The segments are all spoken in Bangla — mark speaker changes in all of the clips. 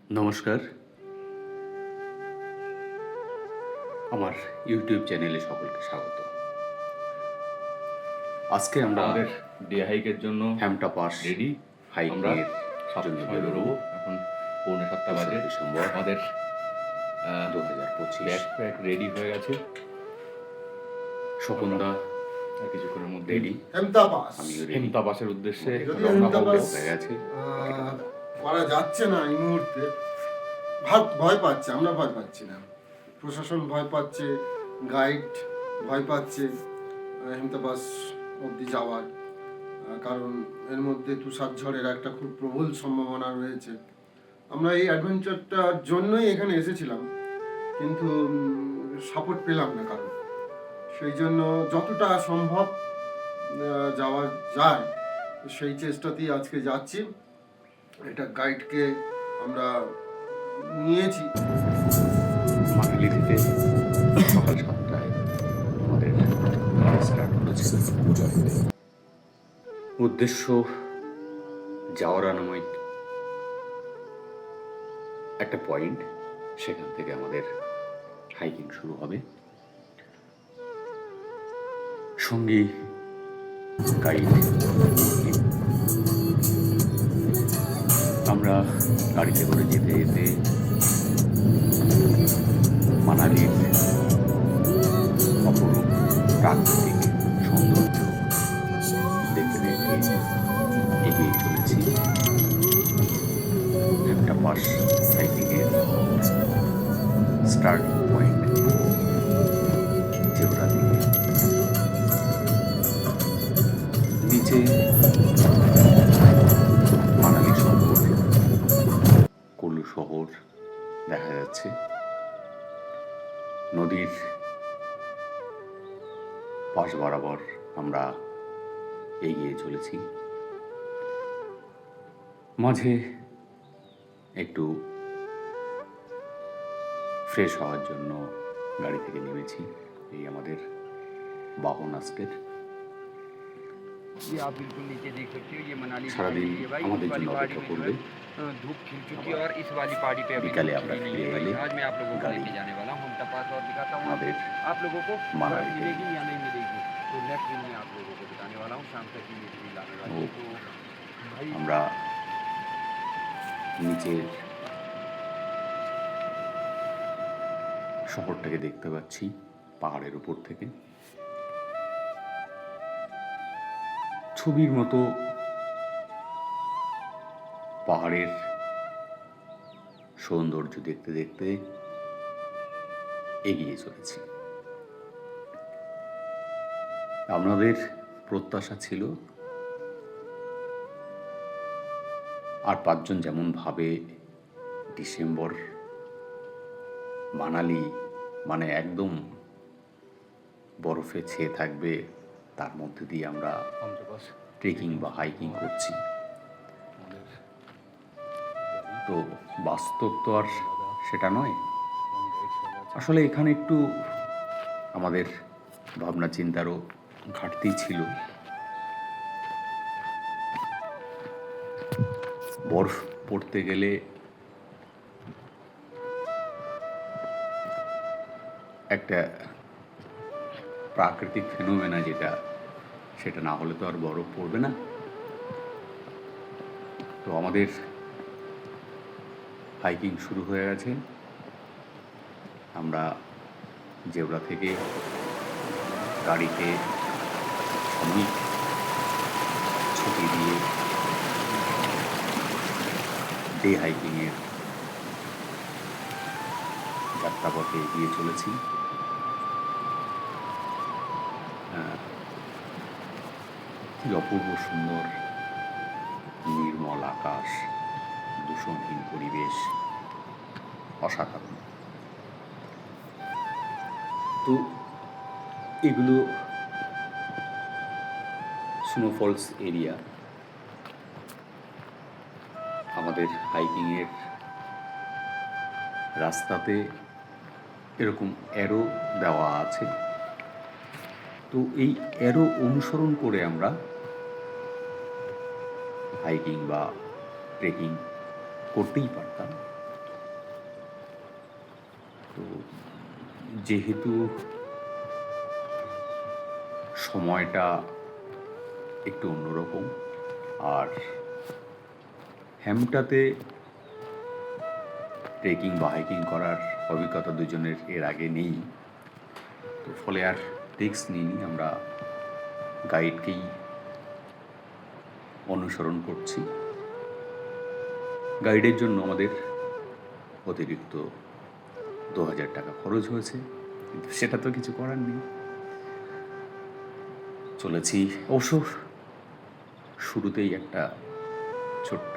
Speaker 1: নমস্কার, আমার ইউটিউব চ্যানেলে সকলকে স্বাগত। আজকে আমরা
Speaker 2: আমাদের ডে হাইকের জন্য
Speaker 1: হ্যামটা পাস
Speaker 2: রেডি। আমরা
Speaker 1: হাইকের জন্য
Speaker 2: 7টায়
Speaker 1: বেরোবো।
Speaker 2: বেরোবো। এখন 6:45 বাজে।
Speaker 1: ডিসেম্বর
Speaker 2: আমাদের
Speaker 1: 2025।
Speaker 2: ব্যাকপ্যাক রেডি হয়ে গেছে।
Speaker 1: স্বপনদা
Speaker 2: আর কিছুক্ষণের মধ্যে
Speaker 1: রেডি,
Speaker 3: হেমতা পাস
Speaker 1: আমিও রেডি।
Speaker 2: হেমতা পাসের উদ্দেশ্যে
Speaker 3: যদিও
Speaker 2: রওনা
Speaker 3: হেমতা
Speaker 2: হবো।
Speaker 3: পাস
Speaker 1: হয়ে গেছে।
Speaker 3: করা যাচ্ছে না এই মুহূর্তে। ভয় পাচ্ছে, আমরা ভয় পাচ্ছি না, প্রশাসন ভয় পাচ্ছে, গাইড ভয় পাচ্ছে হেমতা পাস অবধি যাওয়ার, কারণ এর মধ্যে তুষার ঝড়ের একটা খুব প্রবল সম্ভাবনা রয়েছে। আমরা এই অ্যাডভেঞ্চারটার জন্যই এখানে এসেছিলাম, কিন্তু সাপোর্ট পেলাম না কারণ, সেই জন্য যতটা সম্ভব যাওয়া যায় সেই চেষ্টাতেই আজকে যাচ্ছি। এটা গাইডকে আমরা নিয়েছি।
Speaker 1: মানালি থেকে সকাল 7টায় আমাদের স্টার্ট করেছে। উদ্দেশ্য যাওয়ারা নামে একটা পয়েন্ট, সেখান থেকে আমাদের হাইকিং শুরু হবে। সঙ্গী গাইড, আমরা গাড়িতে করে যেতে যেতে মানালির অপরূপ প্রাকৃতিক সৌন্দর্য দেখতে দেখতে এগিয়ে চলেছি একটা পাস হাইকিংয়ের স্টার্টিং পয়েন্ট জেবরা থেকে। নিচে মানালি শহর, কুলু শহর দেখা যাচ্ছে। নদীর পাশ বরাবর আমরা এগিয়ে চলেছি। মাঝে একটু ফ্রেশ হওয়ার জন্য গাড়ি থেকে নেমেছি। এই আমাদের বাহন আজকের।
Speaker 4: ये आप बिल्कुल नीचे देख सकते हो, ये मनाली
Speaker 1: সারাদিন
Speaker 4: है भाई।
Speaker 1: আমাদের
Speaker 4: इस वाली
Speaker 1: জন্য
Speaker 4: पहाड़ी
Speaker 1: অপেক্ষা
Speaker 4: में जो
Speaker 1: করবে।
Speaker 4: है धूप खिल चुकी है और इस वाली पहाड़ी पे अभी
Speaker 1: বিকালে
Speaker 4: धूप
Speaker 1: আমরা
Speaker 4: खिली नहीं
Speaker 1: ফিরে
Speaker 4: है
Speaker 1: এলে
Speaker 4: भाई। आज मैं आप लोगों को
Speaker 1: গাড়ি
Speaker 4: लेके जाने वाला हूँ हेमता पास और दिखाता हूँ
Speaker 1: আমাদের
Speaker 4: आप लोगों को
Speaker 1: মানালি
Speaker 4: बर्फ मिलेगी या नहीं मिलेगी, तो नेक्स्ट दिन में आप लोगों को बताने वाला हूँ। शाम तक की ये रील आने वाली है। तो भाई
Speaker 1: আমরা নিচের শহরটাকে দেখতে পাচ্ছি পাহাড়ের উপর থেকে। ছবির মতো পাহাড়ের সৌন্দর্য দেখতে দেখতে এগিয়ে চলেছি। আপনাদের প্রত্যাশা ছিল আর 5 জন যেমন ভাবে ডিসেম্বর মানালি মানে একদম বরফে ছেয়ে থাকবে, তার মধ্যে দিয়ে আমরা ট্রেকিং বা হাইকিং করছি। তো বাস্তব তো আর সেটা নয়। আসলে এখানে একটু আমাদের ভাবনা চিন্তারও ঘাটতি ছিল। বরফ পড়তে গেলে একটা প্রাকৃতিক ফেনোমেনা যেটা, সেটা না হলে তো আর বরফ পড়বে না। তো আমাদের হাইকিং শুরু হয়ে গেছে। আমরা জেবরা থেকে গাড়িতে শ্রমিক ছুটি দিয়ে ডে হাইকিংয়ের যাত্রাপথে এগিয়ে চলেছি। কি অপূর্ব সুন্দর নির্মল আকাশ, দূষণহীন পরিবেশ, অসাধারণ। তো এগুলো স্নোফলস এরিয়া। আমাদের হাইকিংয়ের রাস্তাতে এরকম অ্যারো দেওয়া আছে। তো এই অ্যারো অনুসরণ করে আমরা হাইকিং বা ট্রেকিং করতেই পারতাম, যেহেতু সময়টা একটু অন্যরকম, আর হ্যামটাতে ট্রেকিং বা হাইকিং করার অভিজ্ঞতা দুজনের এর আগে নেই, তো ফলে আর রিস্ক নিইনি। আমরা গাইডকেই অনুসরণ করছি। গাইডের জন্য আমাদের অতিরিক্ত 2000 টাকা খরচ হয়েছে, কিন্তু সেটা তো কিছু করার নেই। চলেছি। অবশ্য শুরুতেই একটা ছোট্ট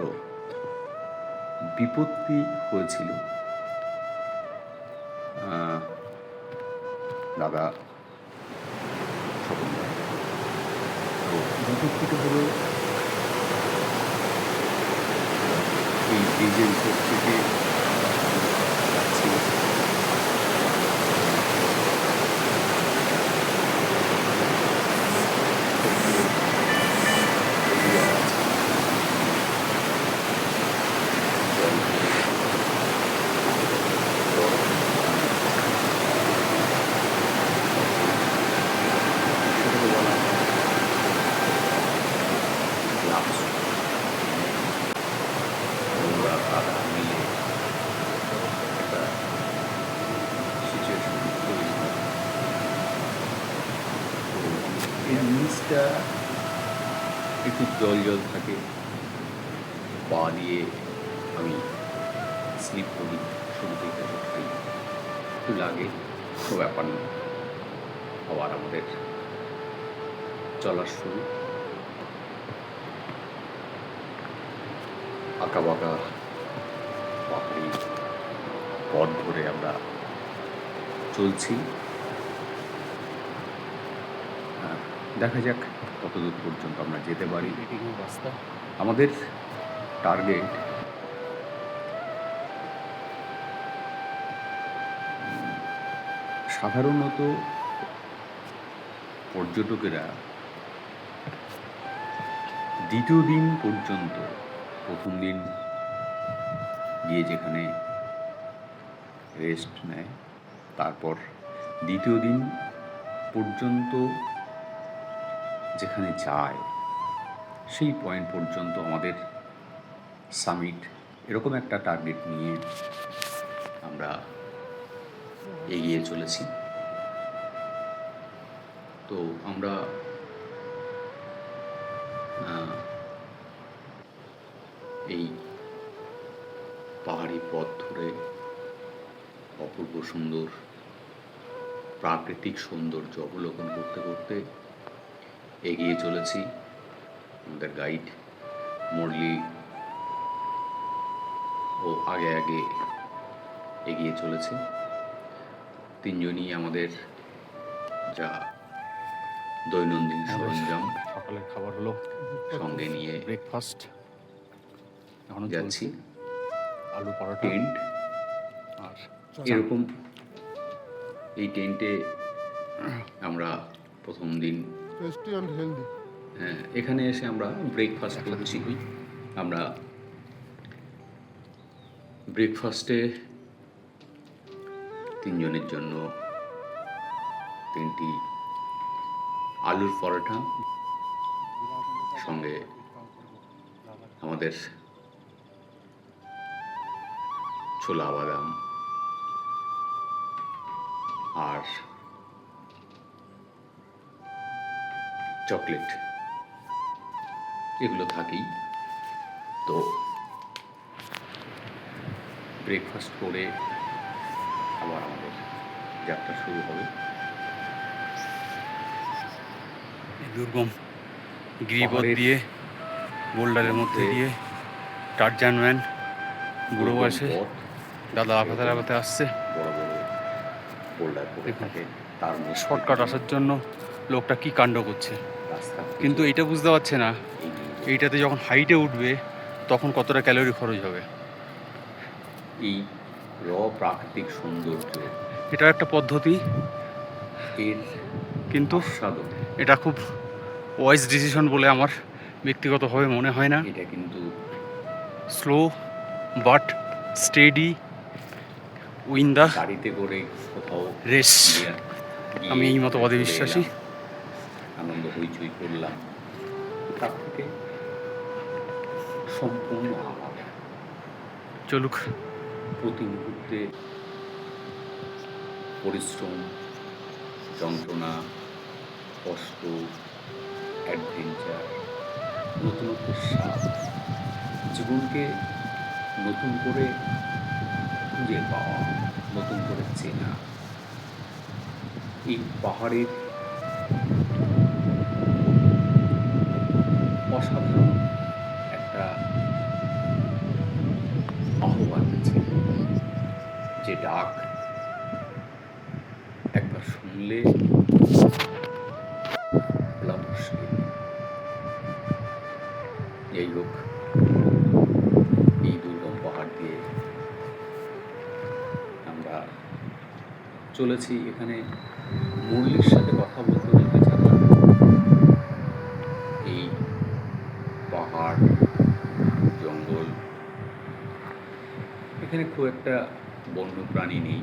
Speaker 1: বিপত্তি হয়েছিল। দাদা স্বপন দা, তো বিপত্তিটা হলো এই ব্রিজের উপর থেকে যাচ্ছি, নিচটা একটু জল জল থাকে, পা দিয়ে আমি স্লিপ করি, শুরু থেকে সত্যি একটু লাগে, তো ব্যাপার না। আবার আমাদের চলার শুরু। আঁকা বাঁকা পাহাড়ি পথ ধরে আমরা চলছি। দেখা যাক কতদূর পর্যন্ত আমরা যেতে পারি।
Speaker 4: রাস্তা
Speaker 1: আমাদের টার্গেট সাধারণত পর্যটকেরা দ্বিতীয় দিন পর্যন্ত, প্রথম দিন গিয়ে যেখানে রেস্ট নেয়, তারপর দ্বিতীয় দিন পর্যন্ত যেখানে যায় সেই পয়েন্ট পর্যন্ত আমাদের সামিট, এরকম একটা টার্গেট নিয়ে আমরা এগিয়ে চলেছি। তো আমরা এই পাহাড়ি পথ ধরে অপূর্ব সুন্দর প্রাকৃতিক সৌন্দর্য অবলোকন করতে করতে এগিয়ে চলেছি। আমাদের গাইড মুরলি ও আগে আগে এগিয়ে চলেছে। তিনজনই আমাদের যা দৈনন্দিন সরঞ্জাম
Speaker 4: সকালের খাবার হলো
Speaker 1: সঙ্গে নিয়ে
Speaker 4: ব্রেকফাস্ট, এখন
Speaker 1: যাচ্ছি।
Speaker 4: আলু পরোটা
Speaker 1: টেন্ট,
Speaker 4: আর
Speaker 1: এরকম এই টেন্টে আমরা প্রথম দিন
Speaker 3: টেস্টি অ্যান্ড হেলদি।
Speaker 1: এখানে এসে আমরা ব্রেকফাস্ট করছি। আমরা ব্রেকফাস্টে তিনজনের জন্য 3টি আলুর পরোটা, সঙ্গে আমাদের ছোলা বাদাম আর চকলেট, এগুলো থাকেই। তো ব্রেকফাস্ট করে আবার আমাদের যাত্রা শুরু হবে।
Speaker 4: দুর্গম গিরিপথ
Speaker 1: পাহাড়ের
Speaker 4: দিয়ে, বোল্ডারের মধ্যে দিয়ে টারজান ম্যান বুড়ো বয়সে
Speaker 1: পথ,
Speaker 4: দাদা আপাতে আপাতে আসছে।
Speaker 1: বড় বড় বোল্ডার পড়ে থাকে, তার মধ্যে
Speaker 4: শর্টকাট আসার জন্য লোকটা কি কাণ্ড করছে,
Speaker 1: রাস্তা
Speaker 4: কিন্তু এটা বুঝতে পারছে না এইটাতে যখন হাইটে উঠবে তখন কতটা ক্যালোরি খরচ হবে।
Speaker 1: এই প্রাকৃতিক সৌন্দর্য,
Speaker 4: এটা একটা পদ্ধতি,
Speaker 1: এর
Speaker 4: কিন্তু
Speaker 1: আস্বাদন,
Speaker 4: এটা খুব ওয়াইজ ডিসিশন বলে আমার ব্যক্তিগতভাবে মনে হয় না।
Speaker 1: এটা কিন্তু
Speaker 4: স্লো বাট স্টেডি
Speaker 5: উইন দা
Speaker 2: গাড়িতে করে কোথাও
Speaker 5: রেস।
Speaker 2: গিয়ে
Speaker 5: আমি এই মতবাদে
Speaker 2: চলে
Speaker 5: বিশ্বাসী।
Speaker 2: এলাম, আনন্দ হইচই করলাম, তার থেকে সম্পূর্ণ আলাদা।
Speaker 5: চলুক।
Speaker 2: প্রতি মুহূর্তে পরিশ্রম, যন্ত্রণা, কষ্ট, অ্যাডভেঞ্চার, নতুনত্বের স্বাদ, জীবনকে নতুন করে খুঁজে পাওয়া, নতুন করে চেনা। এই পাহাড়ের অসাধারণ একটা আহ্বান আছে, যে ডাক একবার শুনলে বলা মুশকিল। যাই হোক, এই দুর্গম পাহাড় দিয়ে আমরা চলেছি। এখানে মুরলির সাথে কথা বলতে বলতে জানলাম এই পাহাড়, জঙ্গল, এখানে খুব একটা বন্য প্রাণী নেই।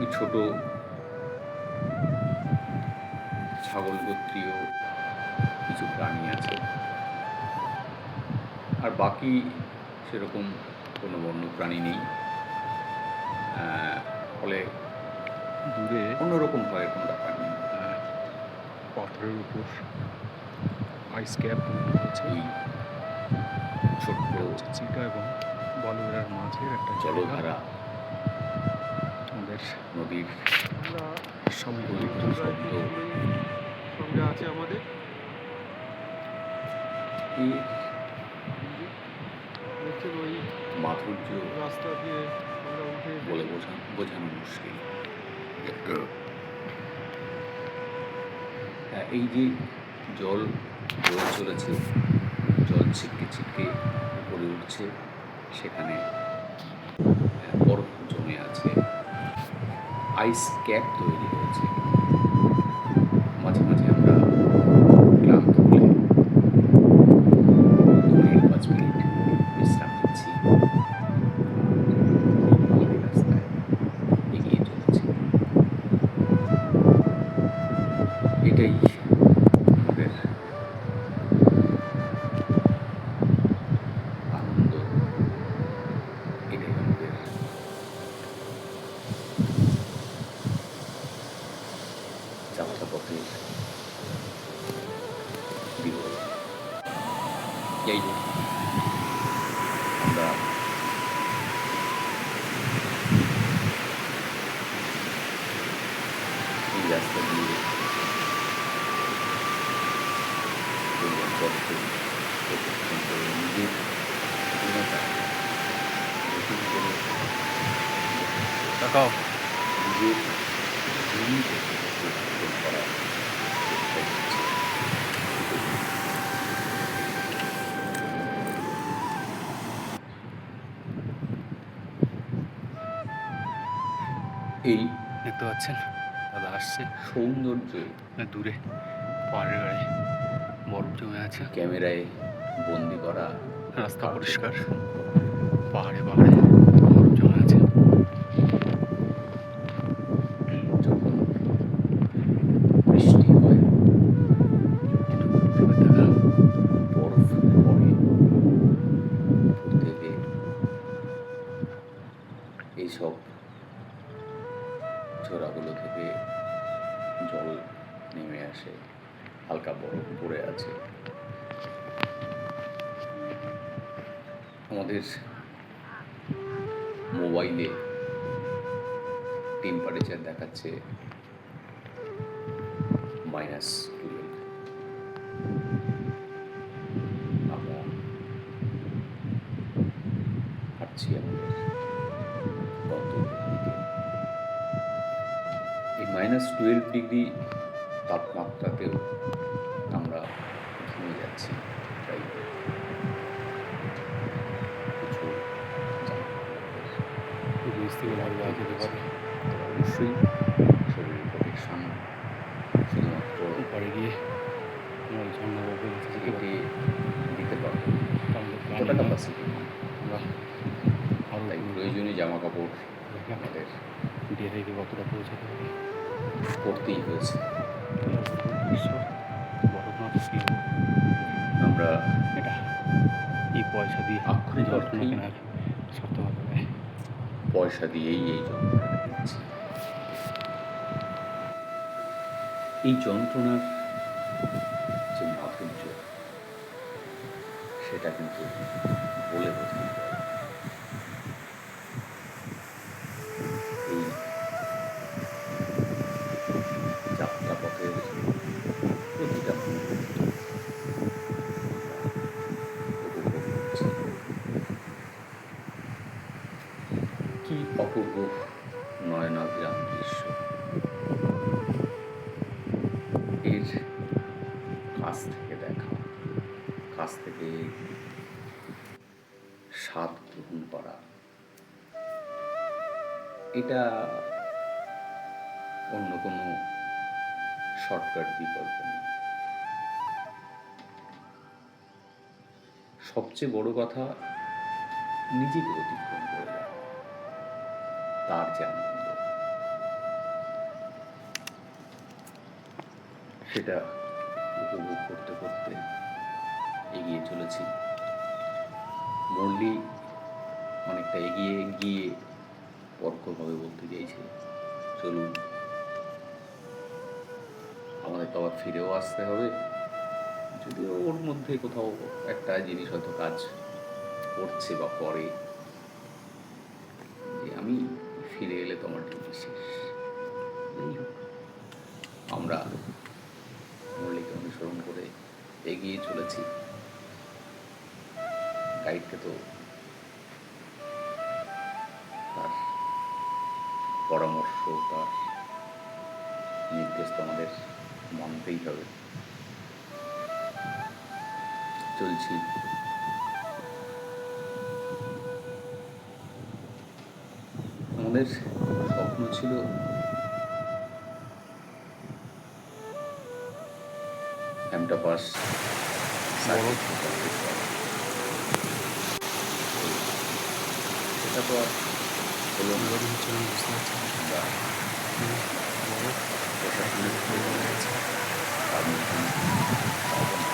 Speaker 2: এই ছোট ছাগল গোত্রীয় কিছু প্রাণী আছে, আর বাকি সেরকম কোনো বন্য প্রাণী নেই। ফলে
Speaker 5: দূরে
Speaker 2: অন্যরকম ভয়ের কোনো ব্যাপার নেই।
Speaker 5: পাথরের উপর আইস ক্যাপ হচ্ছে।
Speaker 2: এই ছোট্ট
Speaker 5: হচ্ছে চিটা এবং বলবেরার মাঝের একটা জায়গা।
Speaker 2: জলধারা,
Speaker 5: আমাদের
Speaker 2: নদীর
Speaker 5: সম্মিলিত
Speaker 2: শব্দ,
Speaker 3: সঙ্গে আছে আমাদের
Speaker 2: এই
Speaker 3: দেখছেন ওই
Speaker 2: মাধুর্য
Speaker 3: রাস্তা দিয়ে আমরা উঠে
Speaker 2: বলে বোঝানো মুশকিল। এই যে জল বয়ে চলেছে, জল ছিটকে ছিটকে উপরে উঠছে, সেখানে বরফ জমে আছে, আইস ক্যাপ তৈরি হয়েছে। মাঝে মাঝে আমরা ক্লান্ত হলে 2-5 মিনিট বিশ্রাম নিচ্ছি, পাহাড়ি রাস্তায় এগিয়ে চলেছি। এটাই আমাদের আনন্দ, এটাই আমাদের যাত্রাপথের বিরল। যাই হোক, আমরা এই রাস্তা দিয়ে দুর্গম পথে প্রতিষ্ঠান করে নিজের স্বাধীনতা নতুন করে
Speaker 5: তাকাও।
Speaker 2: নিজের জীবনকে প্রতিষ্ঠিত করার চেষ্টা করছে। এই
Speaker 5: দেখতে পাচ্ছেন দাদা আসছে
Speaker 2: সৌন্দর্য
Speaker 5: দূরে পাহাড়ের গায়ে বরফ জমে আছে।
Speaker 2: ক্যামেরায় বন্দি করা
Speaker 5: রাস্তা পরিষ্কার, পাহাড়ে পাহাড়ে বরফ জমে আছে।
Speaker 2: যখন বৃষ্টি হয়, বরফ পড়ে, উপর থেকে এইসব ঝোড়াগুলো থেকে জল নেমে আসে, হালকা বরফ পড়ে আছে। আমাদের মোবাইলে টেম্পারেচার দেখাচ্ছে -12। আমরা হাঁটছি আমাদের গন্তব্যের দিকে। এই -12 ডিগ্রি তাপমাত্রাতেও আমরা ঘেমে যাচ্ছি, তাই কিছু
Speaker 5: নিচ থেকে ভালো লাগা যেতে পারে।
Speaker 2: অবশ্যই শরীর প্রোটেকশন শুধুমাত্র
Speaker 5: উপরে গিয়ে আমরা ঝর্ণা বলতে যেতে
Speaker 2: কেটে
Speaker 5: পারি।
Speaker 2: দিতে পারবো,
Speaker 5: তাহলে
Speaker 2: কতটা ক্যাপাসিটি
Speaker 5: আমরা আরও
Speaker 2: তাই
Speaker 1: প্রয়োজনীয় জামা কাপড় আমাদের
Speaker 5: দিয়ে থেকে কতটা পৌঁছাতে পারি
Speaker 1: পরতেই হয়েছে।
Speaker 5: বড় মাছ কি
Speaker 1: আমরা
Speaker 5: এটা এই পয়সা দিয়ে
Speaker 1: আক্ষরিক
Speaker 5: যন্ত্রণা
Speaker 1: অর্থেই
Speaker 5: কেনার সার্থক হবে।
Speaker 1: পয়সা দিয়েই এই যন্ত্রণাটা কিনছি। এই যন্ত্রণার যে মাধুর্য সেটা কিন্তু বলে বোঝানো যায় না। এই যাত্রাপথের প্রতিটা মুহূর্ত উপভোগ করছি। কি অপূর্ব নয়নাভিরাম দৃশ্য। এর কাছ থেকে দেখা, কাছ থেকে স্বাদ গ্রহণ করা, এটা অন্য কোনো শর্টকাট বিকল্প নেই। সবচেয়ে বড় কথা, নিজেকে অতিক্রম করে যাওয়া, তার যে আনন্দ, সেটা উপভোগ করতে করতে এগিয়ে চলেছি। মুরলি অনেকটা এগিয়ে গিয়ে পরোক্ষভাবে বলতে চাইছে, চলুন, আমাদের তো আবার ফিরেও আসতে হবে। যদিও ওর মধ্যে কোথাও একটা জিনিস হয়তো কাজ করছে বা করে, যে আমি ফিরে এলে তোমার ডিউটি শেষ। যাই হোক, আমরা মুরলিকে অনুসরণ করে এগিয়ে চলেছি। গাইডকে তো তার পরামর্শ, তার নির্দেশ তো আমাদের মানতেই হবে। চলছি। আমাদের স্বপ্ন ছিল এমটা পাস সেটা তো আর হলো না। আমরা প্রশাসনের পারমিশন পাবো না।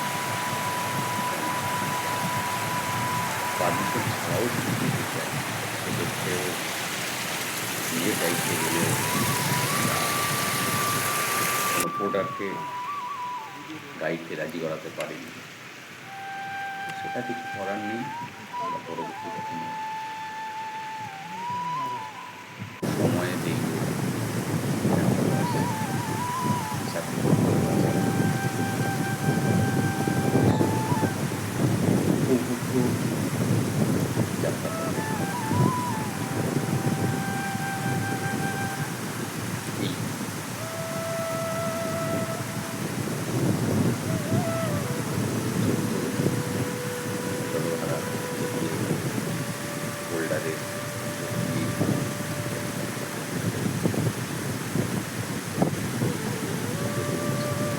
Speaker 1: পারমিশন ছাড়াও যদি দিতে চাই, সেক্ষেত্রেও নিজের দায়িত্বে গেলেও কোনো পোর্টারকে গাইডকে রাজি করাতে পারিনি। সেটা কিছু করার নেই। আমরা পরবর্তী কখনো সময়ে দেখব উপভোগ্য যাত্রা করবে। এই সর্বহারা হোল্ডারের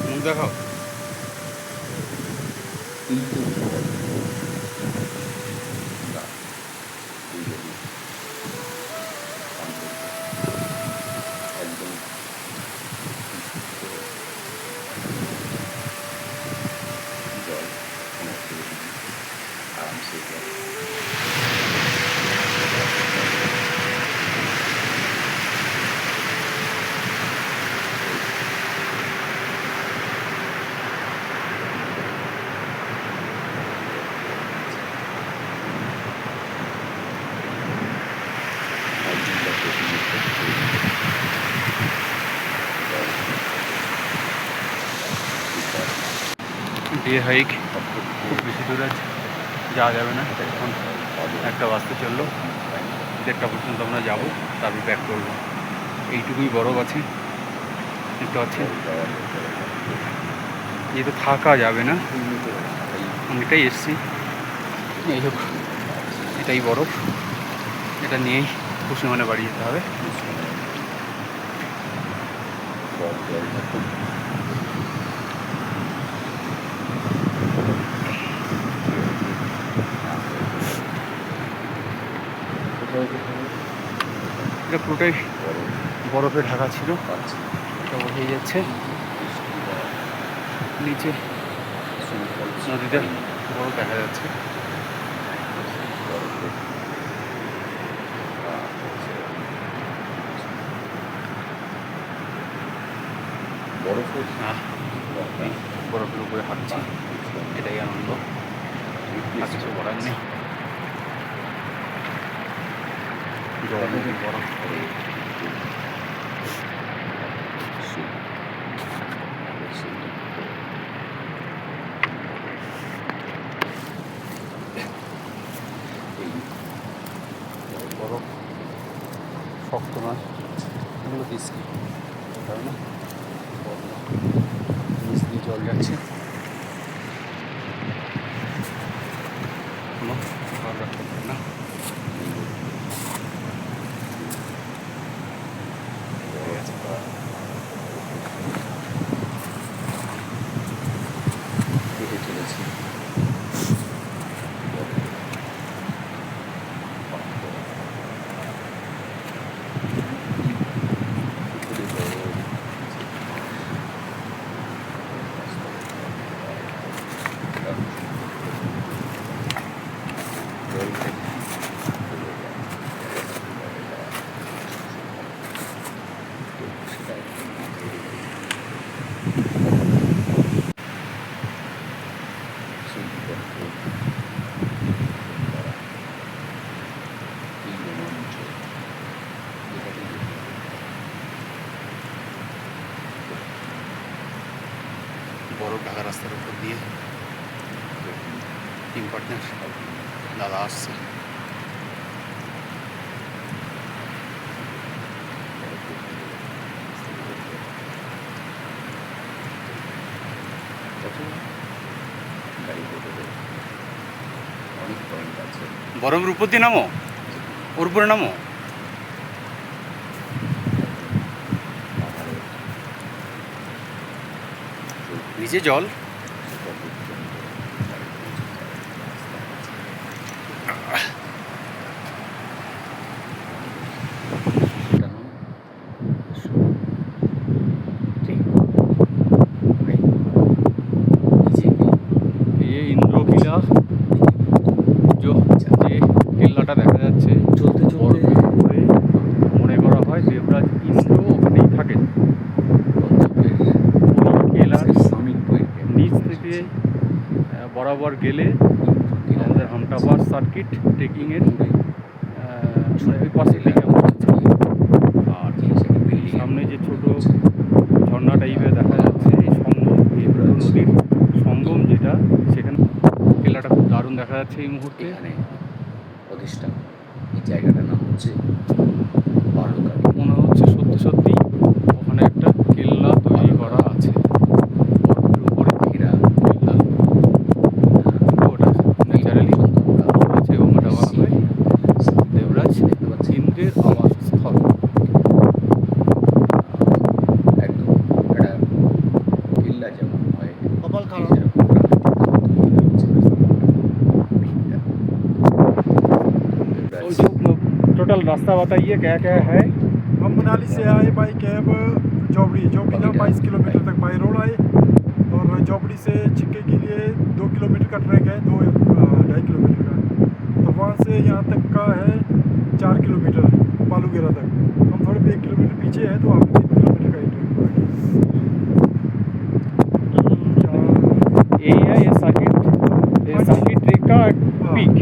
Speaker 5: মুখ দেখাও।
Speaker 1: এই যে জীবন, আমরা দুজনই পান করব। একদম জল, কোনো অসুবিধা নেই, আরামসে জল।
Speaker 5: ডে হাইক খুব বেশি দূরে যাওয়া যাবে না, এখন 1টা বাজতে চললো। 1:30 পর্যন্ত আমরা যাবো, তারপর ব্যাক করবো। এইটুকুই বরফ আছে, দেখতে পাচ্ছেন। যেহেতু থাকা যাবে না, অনেকটাই এসছি। এই হোক, এটাই বরফ, এটা নিয়েই খুশি মনে বাড়ি যেতে হবে। এটা পুরোটাই বরফে ঢাকা ছিল,
Speaker 1: পাচ্ছি
Speaker 5: এটা হয়ে যাচ্ছে নিচে নদীতে বরফ দেখা যাচ্ছে।
Speaker 1: বরফের
Speaker 5: আহ, বরফের উপরে হাঁটছি, এটাই আনন্দ, আর কিছু করার নেই। জল বরফ বরফ শক্ত না, এগুলো দিচ্ছি কারণ নিচ দিয়ে জল যাচ্ছে, কোনো জল রাখতে পারে না।
Speaker 1: কেটে চলেছি
Speaker 5: বরফ ঢাকা রাস্তার উপর দিয়ে টিম পার্টনার দাদা আসছে।
Speaker 1: অনেক পয়েন্ট আছে।
Speaker 5: বরফের উপর দিয়ে নামো, ওর উপরে নামো। নিচে জল, ये इंद्र किला जो যে কেল্লাটা দেখা যাচ্ছে
Speaker 1: চলতে চলতে
Speaker 5: বরফের উপরে মনে করা হয় দেবরাজ ইন্দ্র ওখানেই থাকেন। কেলার
Speaker 1: সামিট পয়েন্ট
Speaker 5: নিচ থেকে বরাবর গেলে আমাদের হামটাবার সার্কিট ট্রেকিংয়ের ওই পাশে লেগে হচ্ছে। আর সামনে যে ছোট ঝর্ণা টাইপের দেখা যাচ্ছে এই সঙ্গম, এই পুরো নদীর সঙ্গম যেটা, সেখানে কেল্লাটা খুব দারুণ দেখা যাচ্ছে এই মুহূর্তে।
Speaker 1: এখানে প্রতিষ্ঠা, এই জায়গাটার নাম হচ্ছে বালুকালী।
Speaker 5: মনে হচ্ছে সত্যি সত্যি ওখানে একটা কেল্লা তৈরি করা আছে, বরফের উপরে
Speaker 1: ঘেরা
Speaker 5: কেল্লা। ওটা ন্যাচারালি আছে এবং ওটা বলা হয় দেবরাজ ইন্দ্রের আবাসস্থল।
Speaker 1: একদম একটা কিল্লা যেমন হয়
Speaker 3: কপাল খারাপ।
Speaker 1: সেরকম
Speaker 5: और जो टोटल रास्ता बताइए क्या क्या है।
Speaker 6: हम मनाली से आए बाई कैब जोबड़ी जोबड़ी का 22 किलोमीटर तक बाई रोड आए, और जोबड़ी से चिक्के के लिए 2 किलोमीटर का ट्रैक है, 2-2.5 किलोमीटर का। तो वहाँ से यहाँ तक का है 4 किलोमीटर बालूगेरा तक। हम थोड़े पे 1 किलोमीटर पीछे है, तो वहाँ पे 3 किलोमीटर का ही ट्रैक
Speaker 5: ये है ये सर्किट ट्रेक का पीक।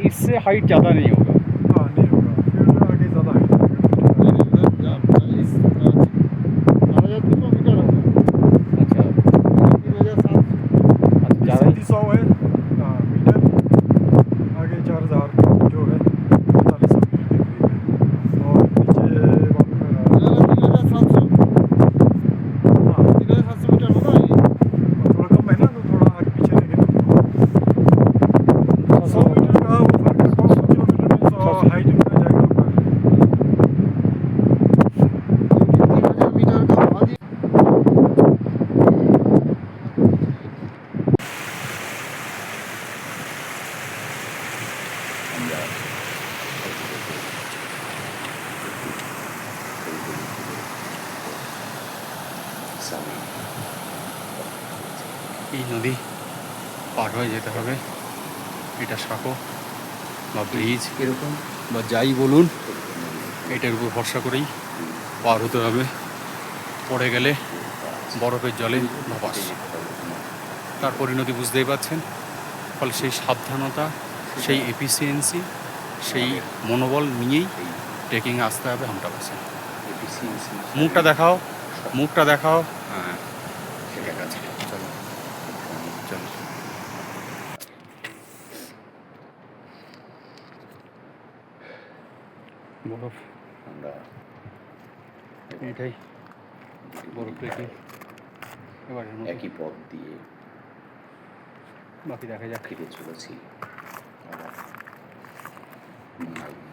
Speaker 5: इससे हाइट ज़्यादा नहीं होगा।
Speaker 6: हाँ नहीं होगा, फिर आगे ज़्यादा है।
Speaker 5: अच्छा ज़्यादा
Speaker 6: 300 है मीटर, आगे 4000 जो है 45 मीटर के करीब है, और नीचे थोड़ा कम है ना, तो थोड़ा आगे पीछे लेके 100 मीटर का फर्क है, 100 किलोमीटर में 100 हाइट में जाएगा आपका।
Speaker 1: আমরা স্বামী
Speaker 5: এই নদী পার হয়ে যেতে হবে। এটা সাঁকো বা ব্রিজ
Speaker 1: এরকম
Speaker 5: বা যাই বলুন, এটার উপর ভরসা করেই পার হতে হবে। পড়ে গেলে বরফের জলে ভাপাস। তার পরিণতি বুঝতেই পারছেন। ফলে সেই সাবধানতা, সেই এফিসিয়েন্সি, সেই মনোবল নিয়েই ট্রেকিংয়ে আসতে হবে হামটা পাশে।
Speaker 1: এফিসিয়েন্সি
Speaker 5: মুখটা দেখাও, মুখটা দেখাও। হ্যাঁ,
Speaker 1: সেটা কাছে
Speaker 5: চলো চলো। বরফ,
Speaker 1: আমরা
Speaker 5: এটাই বরফ ট্রেকিং। এবারে
Speaker 1: একই পথ দিয়ে
Speaker 5: বাকি দেখা যাক।
Speaker 1: ফিরে চলেছি আবার মানালি।